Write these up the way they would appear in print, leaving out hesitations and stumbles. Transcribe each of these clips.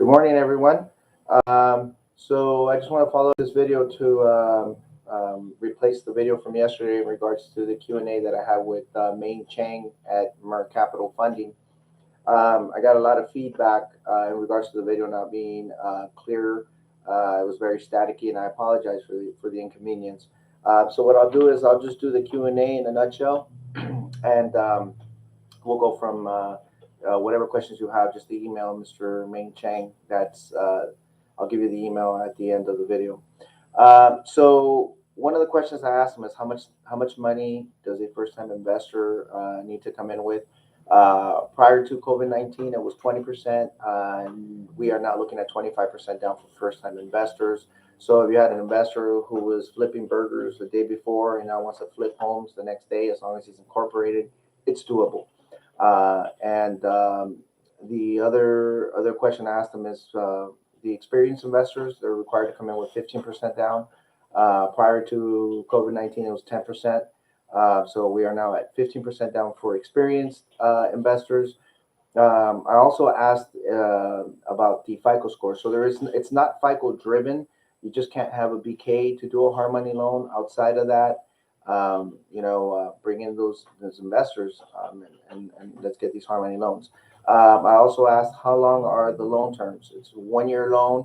Good morning, everyone. So I just want to follow this video to replace the video from yesterday in regards to the Q&A that I had with Main Chang at Mer Capital Funding. I got a lot of feedback in regards to the video not being clear. It was very staticky, and I apologize for the inconvenience. So what I'll do is I'll just do the Q&A in a nutshell, and we'll go from whatever questions you have. Just email Mr. Ming Chang. I'll give you the email at the end of the video. So one of the questions I asked him is how much money does a first-time investor need to come in with? Prior to COVID-19, it was 20%, and we are now looking at 25% down for first-time investors. So if you had an investor who was flipping burgers the day before and now wants to flip homes the next day, as long as he's incorporated, it's doable. The other question I asked them is the experienced investors, they're required to come in with 15% down. Prior to COVID-19, it was 10%. So we are now at 15% down for experienced investors. I also asked about the FICO score. So it's not FICO driven. You just can't have a BK to do a hard money loan. Outside of that, bring in those investors and let's get these hard money loans. I also asked how long are the loan terms. It's a 1-year loan,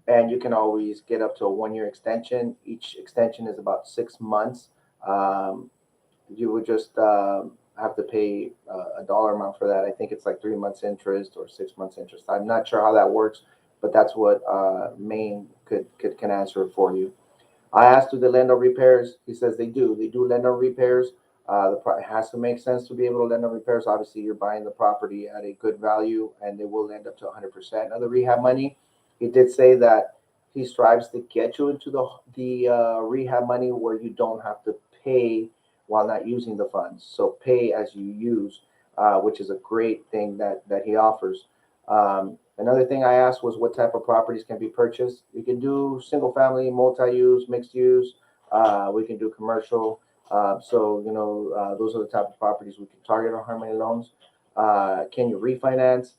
and you can always get up to a 1-year extension. Each extension is about 6 months. You would just have to pay a dollar amount for that. I think it's like 3 months interest or 6 months interest. I'm not sure how that works, but that's what Maine can answer for you. I asked, do they lend on repairs? He says they do. They do lend on repairs. It has to make sense to be able to lend on repairs. Obviously, you're buying the property at a good value, and they will lend up to 100% of the rehab money. He did say that he strives to get you into the rehab money where you don't have to pay while not using the funds. So pay as you use, which is a great thing that he offers. Another thing I asked was what type of properties can be purchased. You can do single family, multi-use, mixed use. We can do commercial. Those are the type of properties we can target on hard money loans. Can you refinance?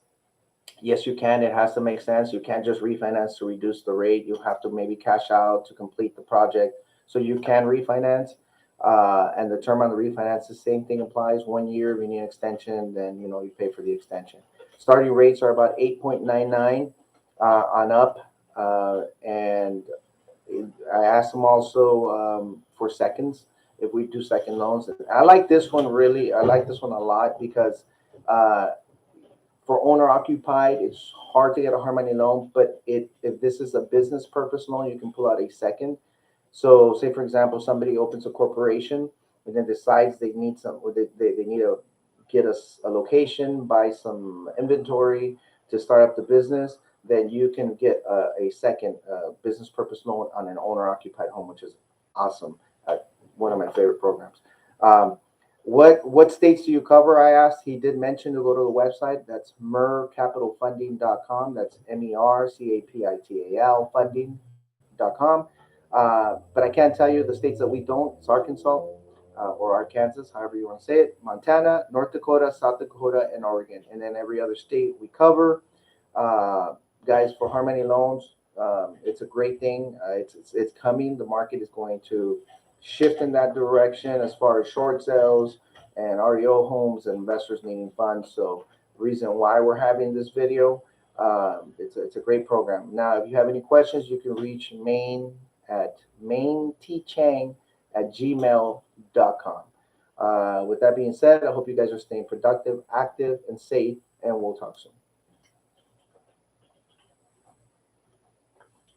Yes, you can. It has to make sense. You can't just refinance to reduce the rate. You have to maybe cash out to complete the project. So you can refinance. And the term on the refinance, the same thing applies. 1 year, if you need an extension, then you pay for the extension. Starting rates are about 8.99 on up. And I asked them also for seconds, if we do second loans. I like this one really. I like this one a lot because for owner occupied, it's hard to get a hard money loan. But if this is a business purpose loan, you can pull out a second. So say, for example, somebody opens a corporation and then decides they need they need to get a location, buy some inventory to start up the business, then you can get a second business purpose loan on an owner-occupied home, which is awesome. One of my favorite programs. What states do you cover? I asked. He did mention to go to the website. That's mercapitalfunding.com. That's MERCAPITAL funding.com. But I can't tell you the states that we don't. It's Arkansas or Arkansas, however you want to say it, Montana, North Dakota, South Dakota, and Oregon. And then every other state we cover. Guys, for hard money loans, it's a great thing. It's coming. The market is going to shift in that direction as far as short sales and REO homes and investors needing funds. So the reason why we're having this video, it's a great program. Now, if you have any questions, you can reach Maine at maintchang@gmail.com. With that being said, I hope you guys are staying productive, active, and safe, and we'll talk soon.